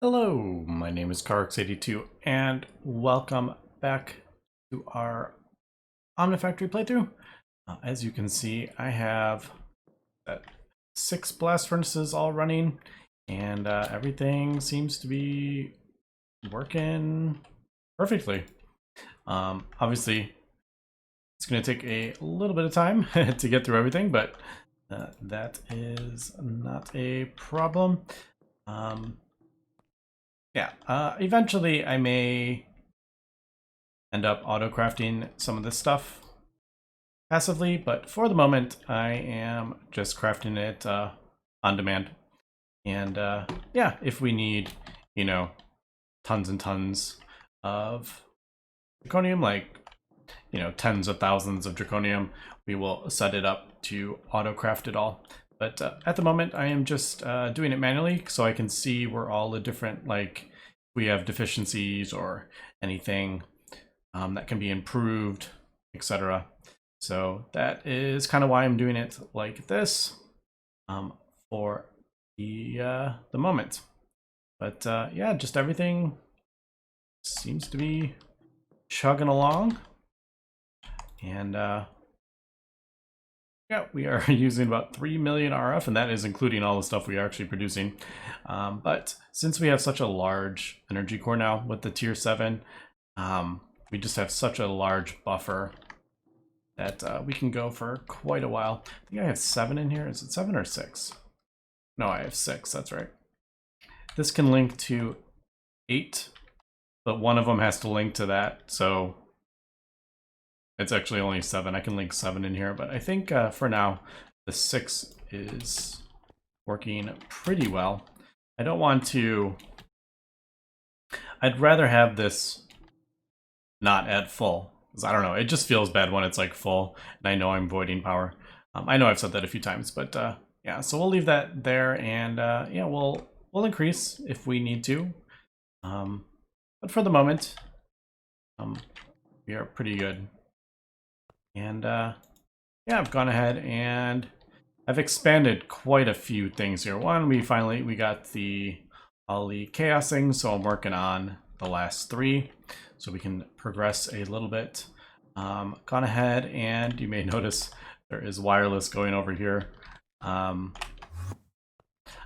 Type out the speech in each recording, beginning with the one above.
Hello, my name is Carx82 and welcome back to our Omnifactory playthrough. As you can see, I have 6 blast furnaces all running and everything seems to be working perfectly. Obviously, it's going to take a little bit of time to get through everything, but that is not a problem. Eventually I may end up auto-crafting some of this stuff passively, but for the moment I am just crafting it on demand. And yeah, if we need, tons and tons of draconium, like, tens of thousands of draconium, we will set it up to auto-craft it all. But at the moment, I am just doing it manually so I can see where all the different, like, we have deficiencies or anything that can be improved, etc. So that is kind of why I'm doing it like this for the moment. But yeah, just everything seems to be chugging along. And yeah, we are using about 3 million RF, and that is including all the stuff we are actually producing. But since we have such a large energy core now with the tier 7, we just have such a large buffer that we can go for quite a while. I think I have 7 in here. Is it 7 or 6? No, I have 6. That's right. This can link to 8, but one of them has to link to that. So it's actually only 7. I can link 7 in here, but I think for now, the 6 is working pretty well. I don't want to... I'd rather have this not at full. Because I don't know, it just feels bad when it's like full, and I know I'm voiding power. I know I've said that a few times, but yeah, so we'll leave that there, and yeah, we'll increase if we need to. But for the moment, we are pretty good. And yeah, I've gone ahead and I've expanded quite a few things here. One, we got all the chaosing, so I'm working on the last 3 so we can progress a little bit. Gone ahead and you may notice there is wireless going over here. I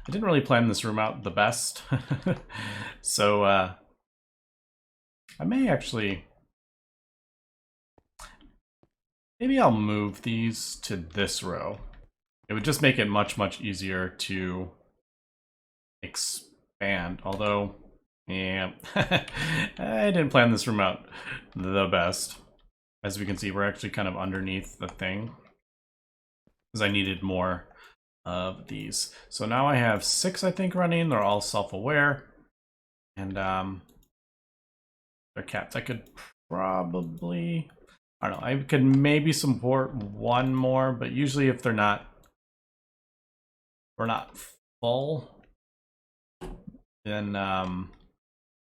didn't really plan this room out the best. So I may actually... Maybe I'll move these to this row. It would just make it much, much easier to expand. Although, yeah, I didn't plan this room out the best. As we can see, we're actually kind of underneath the thing, because I needed more of these. So now I have 6, I think, running. They're all self-aware. And they're capped. I could probably... I don't know, I could maybe support 1 more, but usually if we're not full, then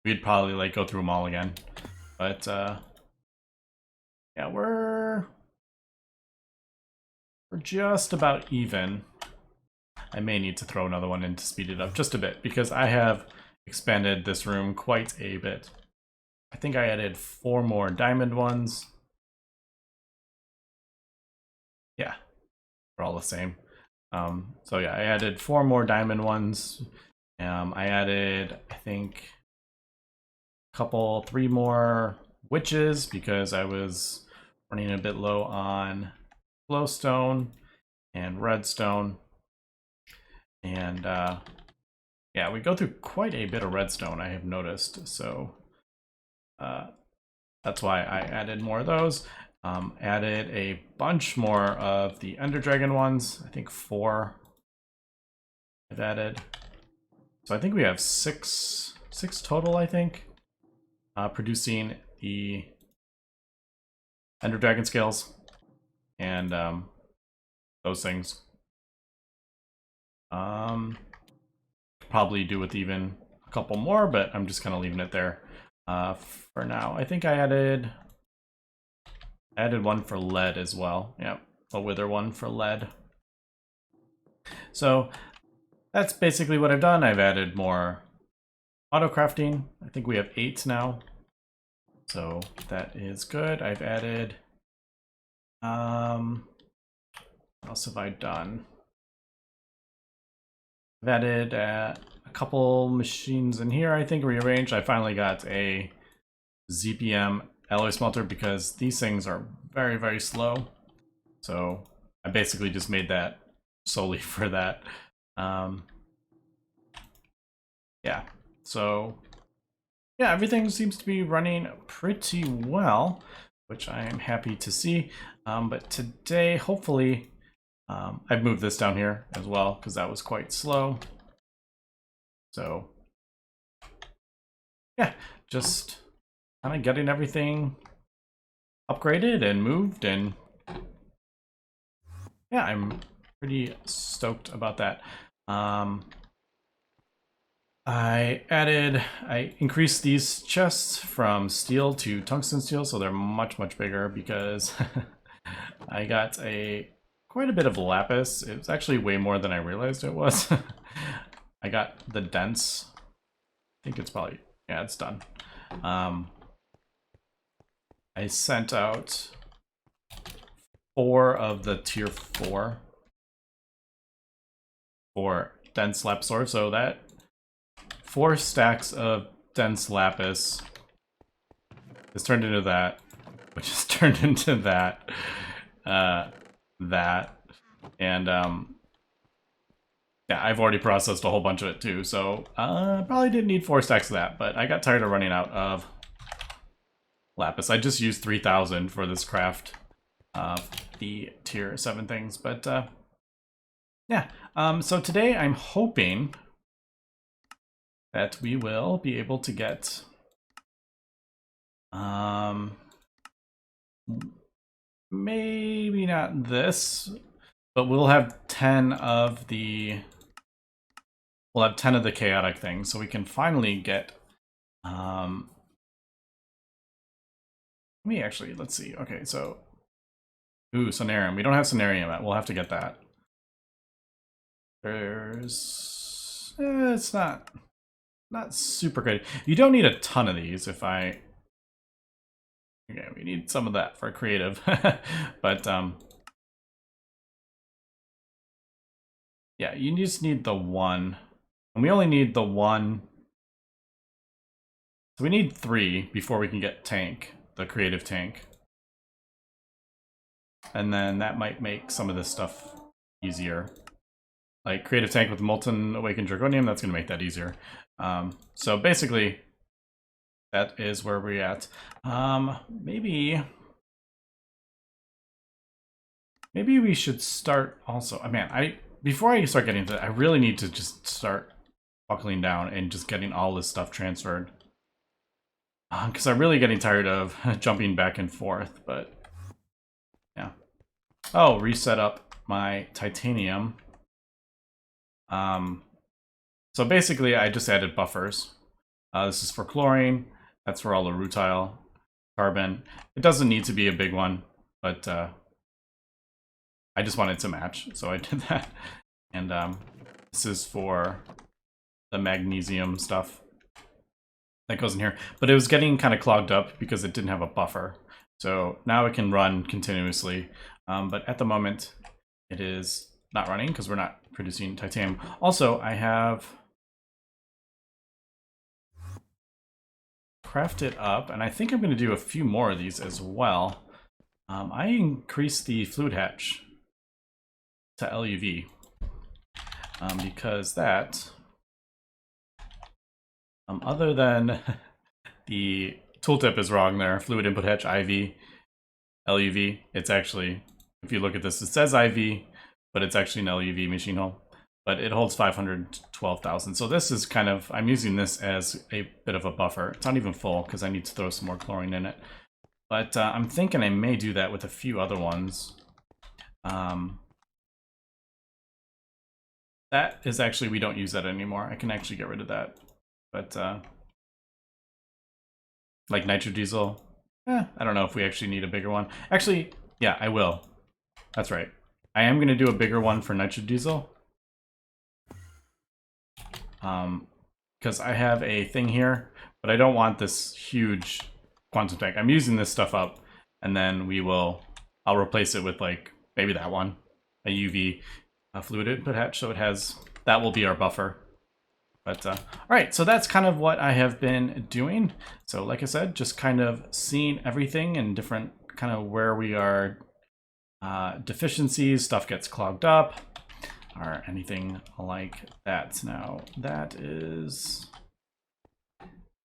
we'd probably like go through them all again. But yeah, we're just about even. I may need to throw another one in to speed it up just a bit, because I have expanded this room quite a bit. I think I added 4 more diamond ones. Yeah, they're all the same. So yeah, I added 4 more diamond ones. I added, I think, 3 more witches because I was running a bit low on glowstone and redstone. And yeah, we go through quite a bit of redstone, I have noticed. So that's why I added more of those. Added a bunch more of the Ender Dragon ones. I think 4 I've added. So I think we have 6 total, I think, producing the Ender Dragon scales and those things. Probably do with even a couple more, but I'm just kind of leaving it there for now. I think I added 1 for lead as well. Yeah, a wither 1 for lead. So that's basically what I've done. I've added more auto crafting. I think we have 8 now. So that is good. I've added, what else have I done? I've added a couple machines in here, I think, rearranged. I finally got a ZPM alloy smelter because these things are very, very slow. So I basically just made that solely for that. Yeah, so yeah, everything seems to be running pretty well, which I am happy to see. But today, hopefully, I've moved this down here as well because that was quite slow. So yeah, just kind of getting everything upgraded and moved, and yeah, I'm pretty stoked about that. I increased these chests from steel to tungsten steel, so they're much, much bigger because I got quite a bit of lapis. It was actually way more than I realized it was. I got the dense. I think it's probably, yeah, it's done. I sent out 4 of the tier 4 for dense lapis ore, so that 4 stacks of dense lapis is turned into that, which is turned into that, and yeah, I've already processed a whole bunch of it too, so probably didn't need 4 stacks of that, but I got tired of running out of lapis. I just used 3,000 for this craft of the tier 7 things, but yeah. So today I'm hoping that we will be able to get maybe not this, but we'll have 10 of the chaotic things, so we can finally get let's see. Okay, so Sonarium. We don't have Sonarium yet. We'll have to get that. There's it's not super great. You don't need a ton of these. Okay, we need some of that for creative. But yeah, you just need the 1. And we only need the 1. So we need 3 before we can get tank, the creative tank. And then that might make some of this stuff easier. Like creative tank with molten awakened draconium, that's going to make that easier. So basically, that is where we're at. Maybe we should start also. Man, before I start getting into that, I really need to just start buckling down and just getting all this stuff transferred. Because I'm really getting tired of jumping back and forth, but yeah. Oh, reset up my titanium. So basically, I just added buffers. This is for chlorine. That's for all the rutile, carbon. It doesn't need to be a big one, but I just wanted to match, so I did that. And this is for the magnesium stuff that goes in here. But it was getting kind of clogged up because it didn't have a buffer. So now it can run continuously. But at the moment, it is not running because we're not producing titanium. Also, I have crafted up, and I think I'm going to do a few more of these as well. I increased the fluid hatch to LUV because that, other than the tooltip is wrong there, fluid input hatch IV, LUV, it's actually, if you look at this, it says IV, but it's actually an LUV machine hull. But it holds 512,000. So this is kind of, I'm using this as a bit of a buffer. It's not even full because I need to throw some more chlorine in it. But I'm thinking I may do that with a few other ones. That is actually, we don't use that anymore. I can actually get rid of that. But like nitro diesel, I don't know if we actually need a bigger one. Actually, yeah, I will. That's right. I am going to do a bigger one for nitro diesel. because I have a thing here, but I don't want this huge quantum tank. I'm using this stuff up, and then I'll replace it with like maybe that one, a UV fluid input hatch, so that will be our buffer. But all right, so that's kind of what I have been doing. So like I said, just kind of seeing everything and different kind of where we are deficiencies, stuff gets clogged up, or anything like that. Now that is,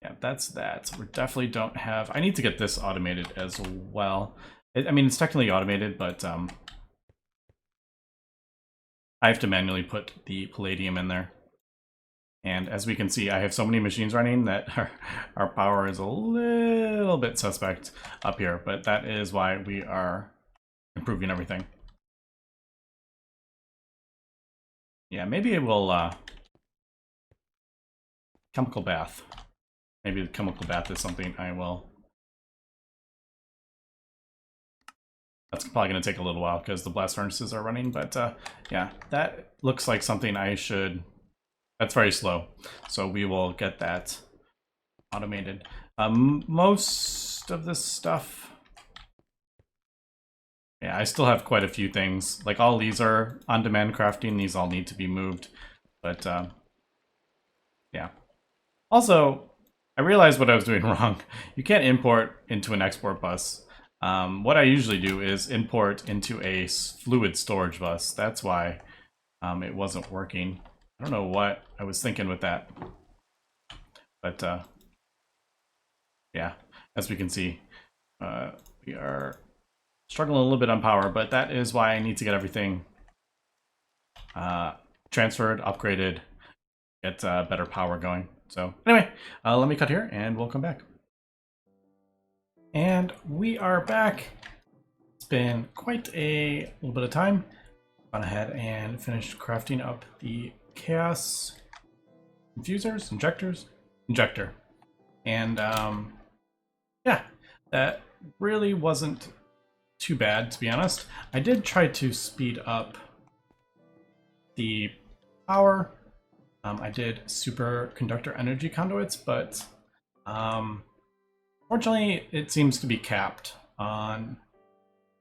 yeah, that's that. We definitely don't have, I need to get this automated as well. I mean, it's technically automated, but I have to manually put the palladium in there. And as we can see, I have so many machines running that our power is a little bit suspect up here, but that is why we are improving everything. Yeah, maybe it will chemical bath. Maybe the chemical bath is something I will. That's probably going to take a little while because the blast furnaces are running, but yeah, that looks like something I should. That's very slow, so we will get that automated. Most of this stuff, yeah, I still have quite a few things. Like all these are on-demand crafting. These all need to be moved, but yeah. Also, I realized what I was doing wrong. You can't import into an export bus. What I usually do is import into a fluid storage bus. That's why it wasn't working. I don't know what I was thinking with that. But yeah, as we can see, we are struggling a little bit on power, but that is why I need to get everything transferred, upgraded, get better power going. So anyway, let me cut here and we'll come back. And we are back. It's been quite a little bit of time. Gone ahead and finished crafting up the chaos injector. And yeah, that really wasn't too bad, to be honest. I did try to speed up the power. I did superconductor energy conduits, but fortunately it seems to be capped on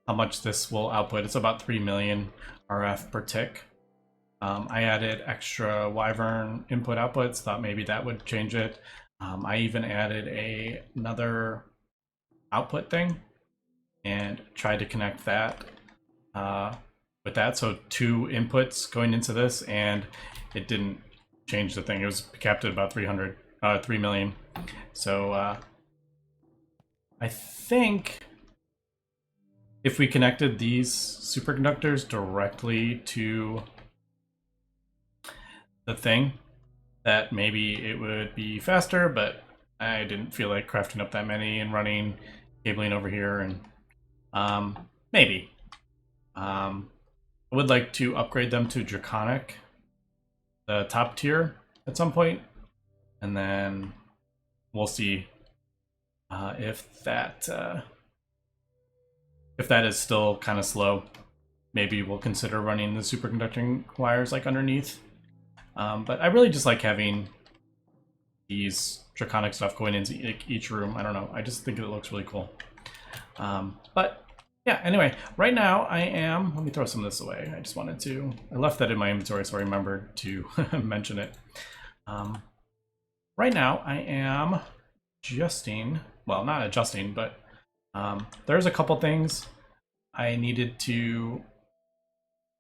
how much this will output. It's about 3 million RF per tick. I added extra Wyvern input outputs, thought maybe that would change it. I even added another output thing and tried to connect that with that. So 2 inputs going into this, and it didn't change the thing. It was capped at about 3 million. So I think if we connected these superconductors directly to the thing, that maybe it would be faster, but I didn't feel like crafting up that many and running cabling over here, and maybe. I would like to upgrade them to Draconic, the top tier, at some point, and then we'll see if that is still kind of slow. Maybe we'll consider running the superconducting wires like underneath. But I really just like having these Draconic stuff going into each room. I don't know. I just think it looks really cool. But yeah, anyway, right now I am, let me throw some of this away. I left that in my inventory, so I remembered to mention it. Right now I am adjusting, well, not adjusting, but there's a couple things I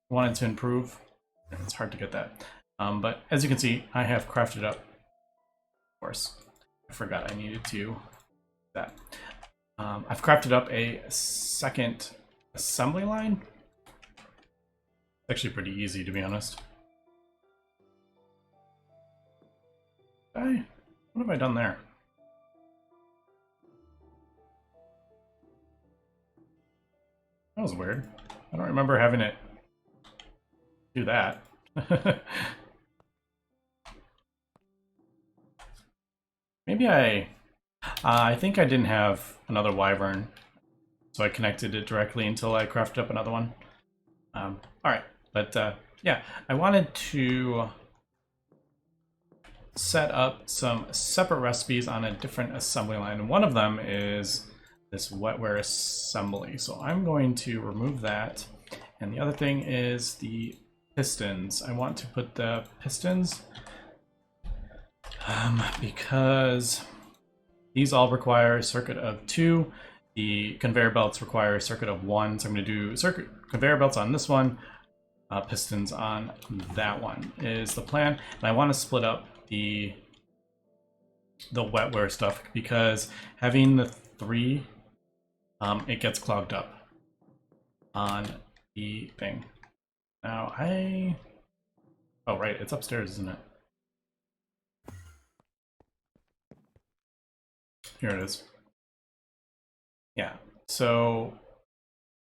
wanted to improve. It's hard to get that. But as you can see, I have crafted up, of course, I forgot I needed to do that. I've crafted up a second assembly line. It's actually pretty easy, to be honest. What have I done there? That was weird. I don't remember having it do that. Maybe I think I didn't have another Wyvern, so I connected it directly until I crafted up another one. Alright, but yeah, I wanted to set up some separate recipes on a different assembly line. And one of them is this wetware assembly. So I'm going to remove that. And the other thing is the pistons. I want to put the pistons because these all require a circuit of 2. The conveyor belts require a circuit of 1. So I'm going to do conveyor belts on this one, pistons on that one is the plan. And I want to split up the wetware stuff because having the 3, it gets clogged up on the thing. Now oh right, it's upstairs, isn't it? Here it is. Yeah, so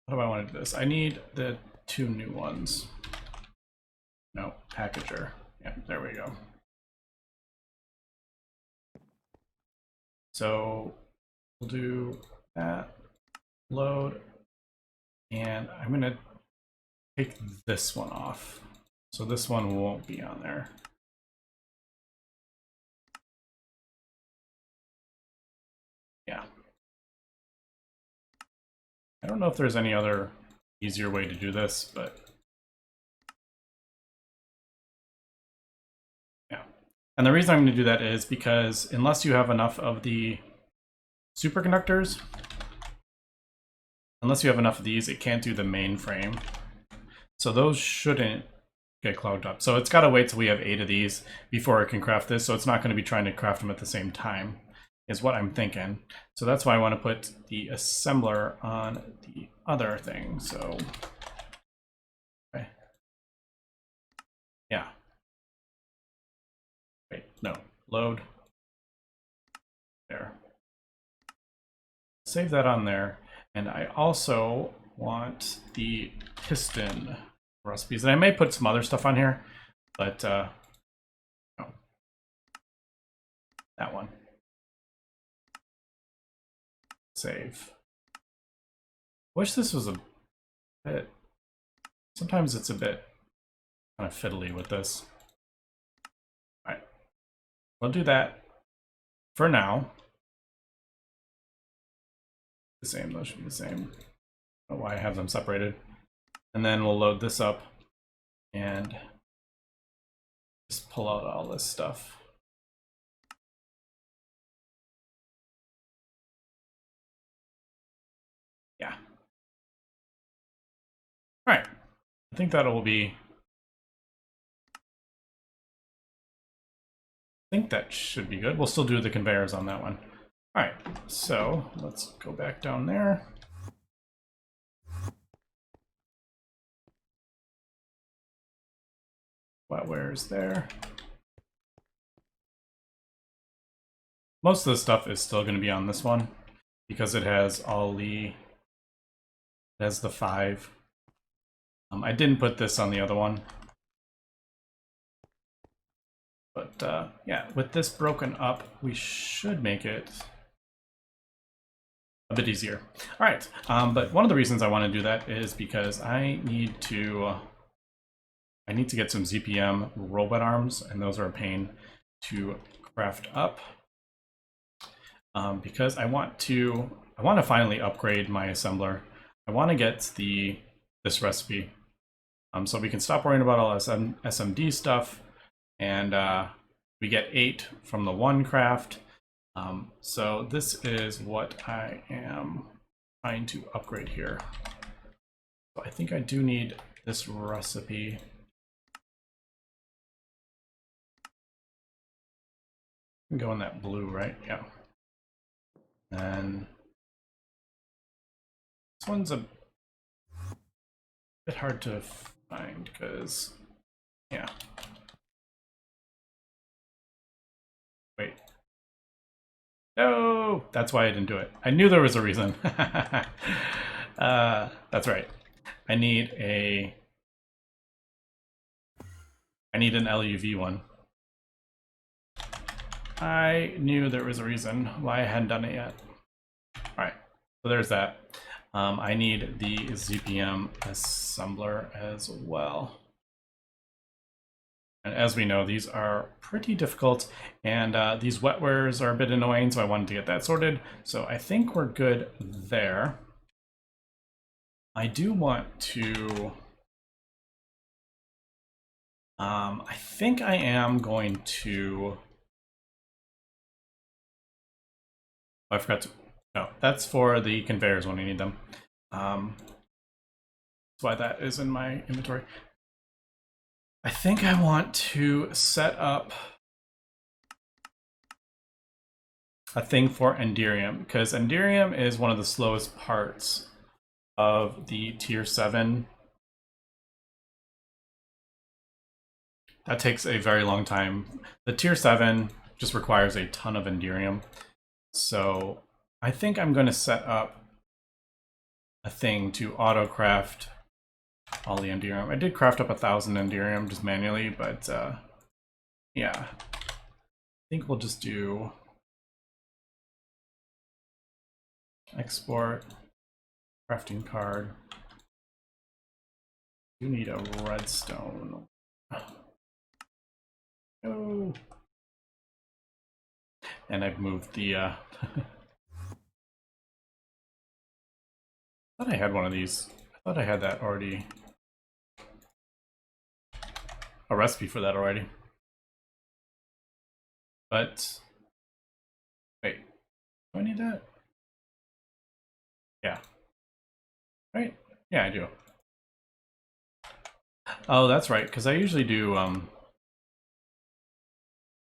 how do I want to do this? I need the 2 new ones. No, packager. Yeah, there we go. So we'll do that, load, and I'm going to take this one off. So this one won't be on there. Yeah. I don't know if there's any other easier way to do this, but yeah. And the reason I'm going to do that is because unless you have enough of the superconductors, unless you have enough of these, it can't do the main frame. So those shouldn't get clogged up. So it's got to wait till we have 8 of these before it can craft this. So it's not going to be trying to craft them at the same time, is what I'm thinking. So that's why I want to put the assembler on the other thing. So, okay. Yeah. Wait, no, load. There. Save that on there. And I also want the piston recipes. And I may put some other stuff on here, but no. That one. Save. Wish this was a bit, sometimes it's a bit kind of fiddly with this. All right, we'll do that for now. The same, those should be the same. I don't know why I have them separated. And then we'll load this up and just pull out all this stuff. Yeah. All right, I think that will be, I think that should be good. We'll still do the conveyors on that one. All right, so let's go back down there. Wetware is there. Most of the stuff is still going to be on this one because it has all the, it has the 5. I didn't put this on the other one. But yeah, with this broken up, we should make it a bit easier. All right, but one of the reasons I want to do that is because I need to get some ZPM robot arms, and those are a pain to craft up. Because I want to finally upgrade my assembler. I want to get this recipe, so we can stop worrying about all SMD stuff, and we get 8 from the 1 craft. So this is what I am trying to upgrade here. So I think I do need this recipe. I can go in that blue, right? Yeah. And this one's a bit hard to find because, yeah. Wait. No, that's why I didn't do it. I knew there was a reason. That's right. I need an LUV one. I knew there was a reason why I hadn't done it yet. All right, so there's that. I need the ZPM assembler as well. And as we know, these are pretty difficult, and these wetwares are a bit annoying, so I wanted to get that sorted. So I think we're good there. I do want to... I think I am going to... Oh, I forgot to... No, that's for the conveyors when we need them. That's why that is in my inventory. I think I want to set up a thing for Enderium, because Enderium is one of the slowest parts of the tier 7. That takes a very long time. The tier 7 just requires a ton of Enderium. So I think I'm going to set up a thing to auto-craft all the Enderium. I did craft up 1,000 Enderium just manually, but yeah. I think we'll just do export, crafting card. You need a redstone. Oh. And I've moved the I thought I had one of these. I thought I had that already. A recipe for that already. But wait, do I need that? Yeah. Right? Yeah, I do. Oh, that's right, because I usually do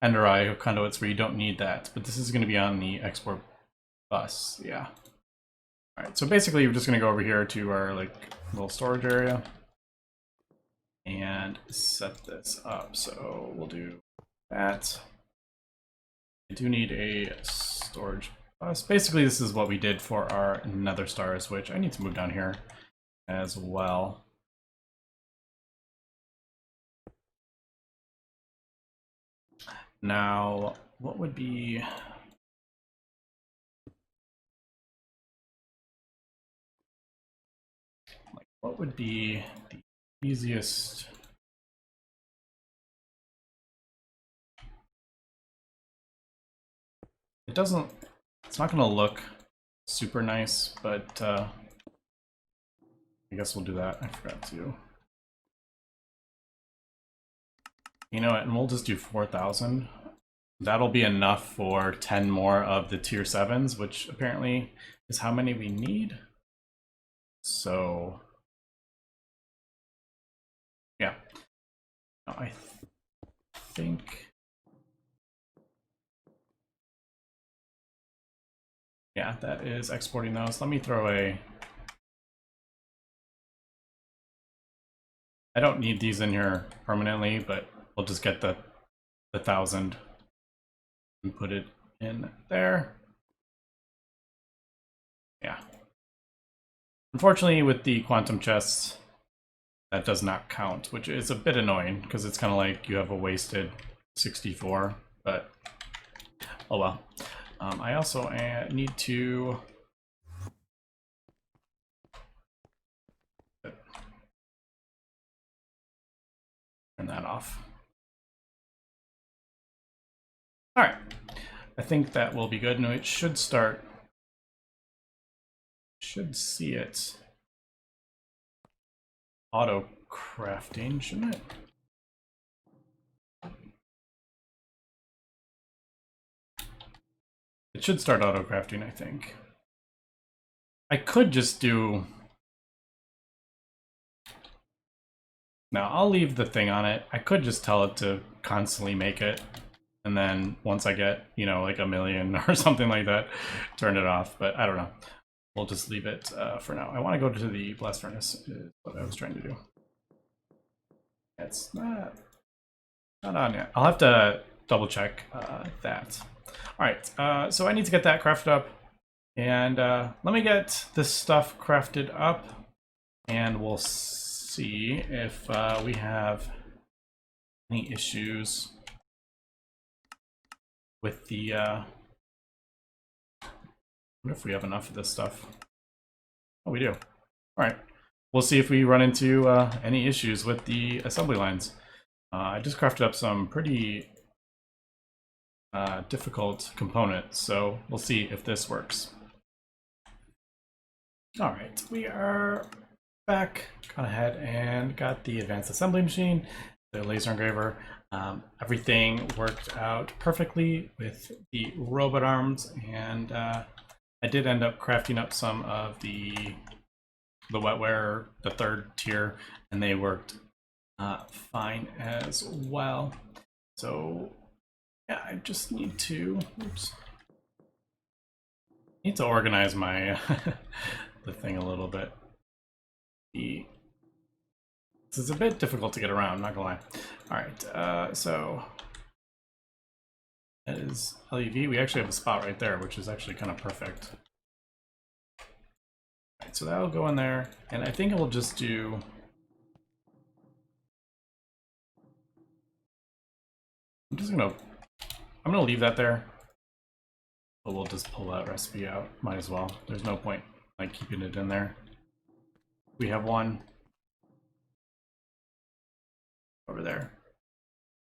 Ender Eye conduits where you don't need that, but this is going to be on the export bus. Yeah. All right, so basically we're just going to go over here to our like little storage area and set this up. So we'll do that. I do need a storage bus. Basically, this is what we did for our nether stars, which I need to move down here as well. Now, what would be... like, what would be the easiest... It doesn't... It's not going to look super nice, but I guess we'll do that. I forgot to. You know what, and we'll just do 4,000. That'll be enough for 10 more of the tier 7s, which apparently is how many we need. So, yeah. Now, I think... yeah, that is exporting those. Let me throw a... I don't need these in here permanently, but we'll just get the 1,000 and put it in there. Yeah. Unfortunately, with the quantum chests, that does not count, which is a bit annoying because it's kind of like you have a wasted 64, but oh well. I also need to turn that off. All right, I think that will be good. No, it should start. Should see it auto crafting, shouldn't it? It should start auto crafting, I think. I could just do... Now, I'll leave the thing on it. I could just tell it to constantly make it. And then once I get, you know, like 1 million or something like that, turn it off. But I don't know. We'll just leave it for now. I want to go to the blast furnace, is what I was trying to do. It's not on yet. I'll have to double check that. All right, so I need to get that crafted up. And let me get this stuff crafted up. And we'll see if we have any issues with the... I wonder if we have enough of this stuff. Oh, we do. All right. We'll see if we run into any issues with the assembly lines. I just crafted up some pretty difficult components, so we'll see if this works. All right, we are back. Gone ahead and got the advanced assembly machine, the laser engraver. Everything worked out perfectly with the robot arms, and I did end up crafting up some of the wetware, the third tier, and they worked fine as well. So yeah, I just need to, need to organize my the thing a little bit. This is a bit difficult to get around, not gonna lie. All right, so that is LEV. We actually have a spot right there, which is actually kind of perfect. All right, so that'll go in there, and I think it will just do. I'm gonna leave that there, but we'll just pull that recipe out. Might as well. There's no point like keeping it in there. We have one over there.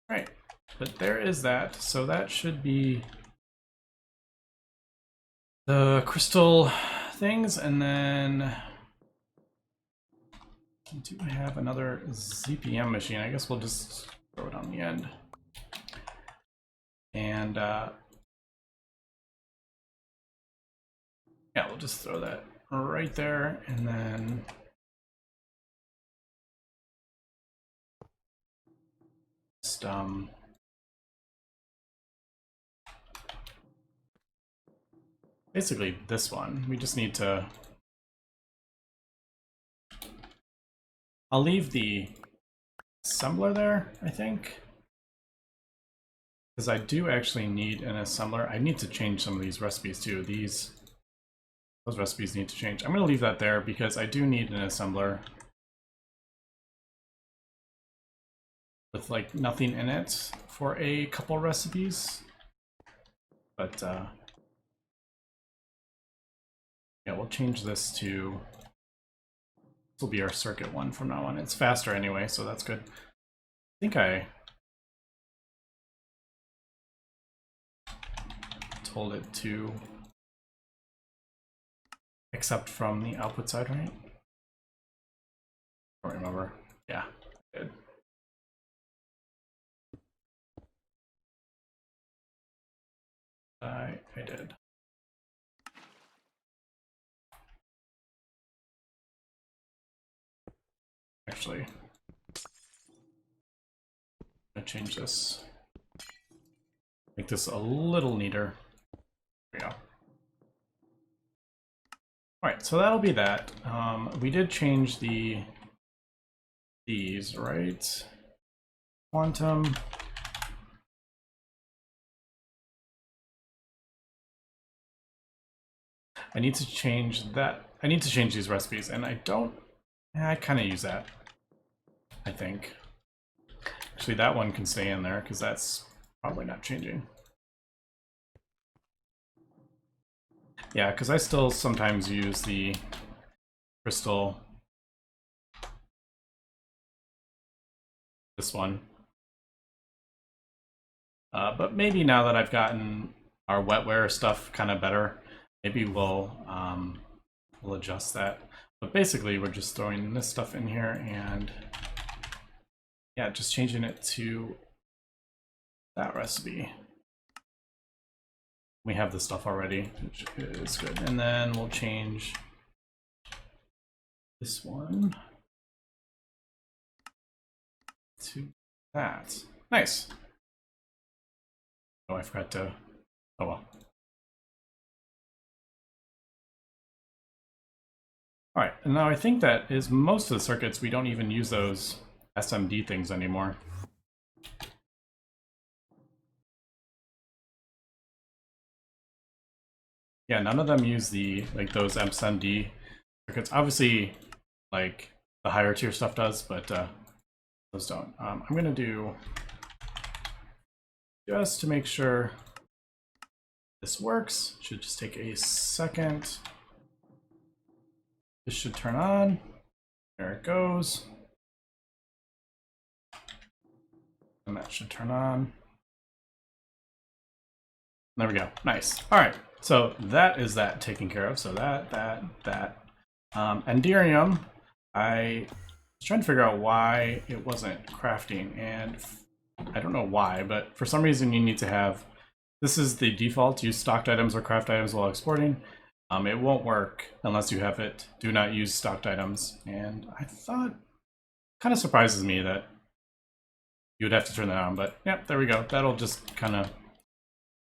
All right, but there is that. So that should be the crystal things, and then do I have another ZPM machine? I guess we'll just throw it on the end. And yeah, we'll just throw that right there, and then just basically this one. We just need to. I'll leave the assembler there, I think, because I do actually need an assembler. I need to change some of these recipes too. Those recipes need to change. I'm going to leave that there because I do need an assembler with like nothing in it for a couple recipes. But yeah, we'll change this to. This will be our circuit one from now on. It's faster anyway, so that's good. I think I told it to accept from the output side, right? I don't remember. Yeah, I did. I did. Actually, I'm gonna change this. Make this a little neater. There we go. All right, so that'll be that. We did change these, right? Quantum. I need to change that. I need to change these recipes, and I kind of use that, I think. Actually, that one can stay in there because that's probably not changing. Yeah, because I still sometimes use the crystal. This one. But maybe now that I've gotten our wetware stuff kind of better, maybe we'll adjust that. But basically, we're just throwing this stuff in here and yeah, just changing it to that recipe. We have the stuff already, which is good. And then we'll change this one to that. Nice. Oh, I forgot to. Oh well. All right, and now I think that is most of the circuits. We don't even use those SMD things anymore. Yeah, none of them use like those SMD circuits. Obviously, like the higher tier stuff does, but those don't. I'm gonna do just to make sure this works. Should just take a second. This should turn on. There it goes. And that should turn on. There we go. Nice. All right. So that is that taken care of. So that. Enderium, I was trying to figure out why it wasn't crafting, and I don't know why, but for some reason you need to have, this is the default, use stocked items or craft items while exporting. It won't work unless you have it. Do not use stocked items. And I thought, kind of surprises me that you would have to turn that on, but yeah, there we go. That'll just kind of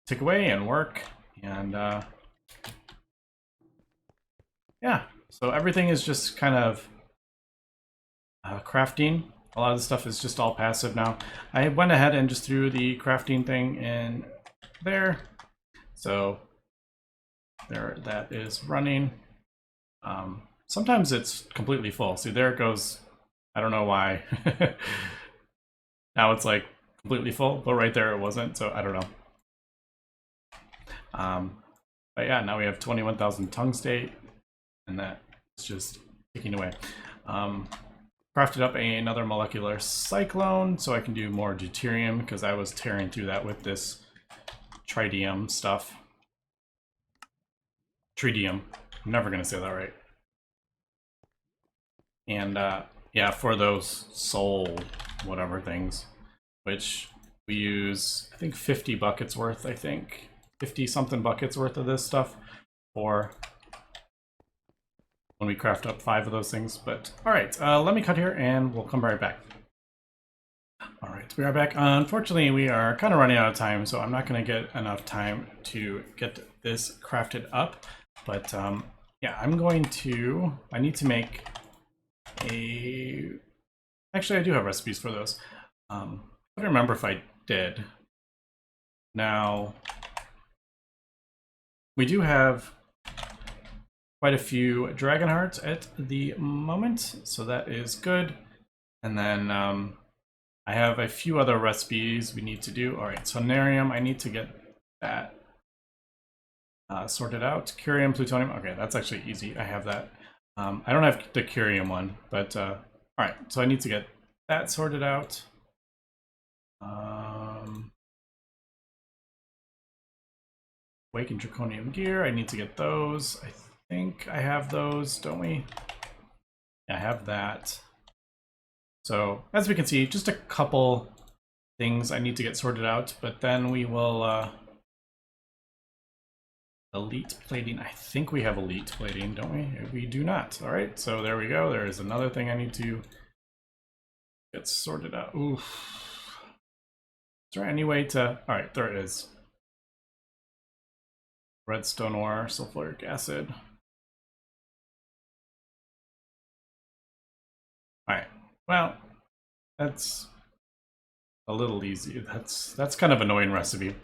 tick away and work. And yeah, so everything is just kind of crafting. A lot of the stuff is just all passive now. I went ahead and just threw the crafting thing in there. So there, that is running. Sometimes it's completely full. See, there it goes. I don't know why. Now it's like completely full, but right there it wasn't, so I don't know. But yeah, now we have 21,000 tungstate, and that's just ticking away. Crafted up another molecular cyclone, so I can do more deuterium, because I was tearing through that with this tritium stuff. Tritium. I'm never going to say that right. And yeah, for those soul whatever things, which we use, I think 50 buckets worth, 50 something buckets worth of this stuff for when we craft up 5 of those things. But all right, let me cut here and we'll come right back. All right, we are back. Unfortunately, we are kind of running out of time, so I'm not going to get enough time to get this crafted up. But yeah, I need to make a, actually I do have recipes for those. I don't remember if I did. Now, we do have quite a few dragon hearts at the moment, so that is good. And then I have a few other recipes we need to do. All right, sonarium, I need to get that sorted out. Curium, plutonium, okay, that's actually easy. I have that. I don't have the curium one, but all right, so I need to get that sorted out. Awakened draconium gear, I need to get those. I think I have those, don't we? Yeah, I have that. So as we can see, just a couple things I need to get sorted out, but then we will elite plating. I think we have elite plating, don't we? We do not. All right, so there we go. There is another thing I need to get sorted out. Oof. Is there any way to, all right, there is. Redstone ore, sulfuric acid. All right, well, that's a little easy. That's kind of annoying recipe.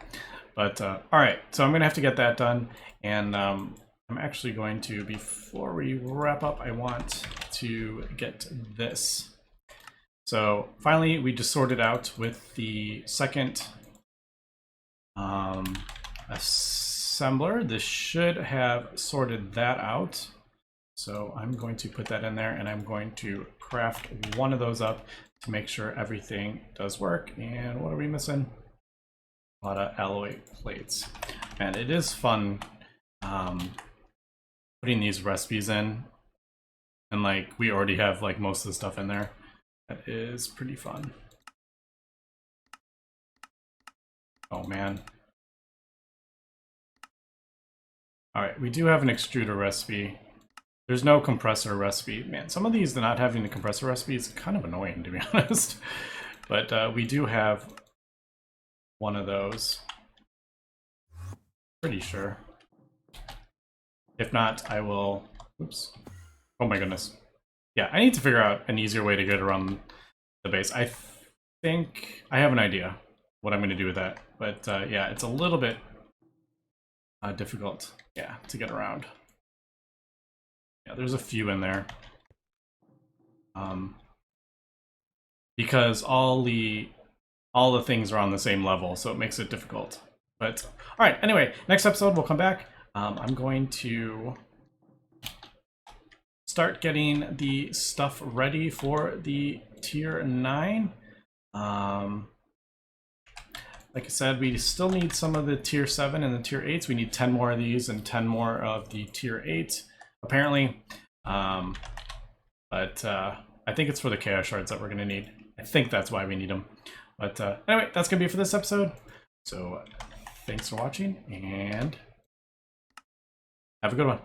But all right, so I'm gonna have to get that done. And I'm actually going to, before we wrap up, I want to get this. So finally, we just sorted out with the second assembler. This should have sorted that out. So I'm going to put that in there, and I'm going to craft one of those up to make sure everything does work. And what are we missing? A lot of alloy plates. And it is fun putting these recipes in. And like, we already have like most of the stuff in there. That is pretty fun. Oh man. All right, we do have an extruder recipe. There's no compressor recipe. Man, some of these, not having the compressor recipe is kind of annoying, to be honest. But we do have one of those. Pretty sure. If not, I will... Oops. Oh my goodness. Yeah, I need to figure out an easier way to get around the base. I think I have an idea what I'm going to do with that. But yeah, it's a little bit difficult, yeah, to get around. Yeah, there's a few in there. Because all the things are on the same level, so it makes it difficult. But all right, anyway, next episode we'll come back. I'm going to start getting the stuff ready for the tier 9. like I said, we still need some of the tier 7 and the tier 8s. We need 10 more of these and 10 more of the tier 8, apparently. But I think it's for the chaos shards that we're going to need. I think that's why we need them. But anyway, that's going to be it for this episode. So thanks for watching, and have a good one.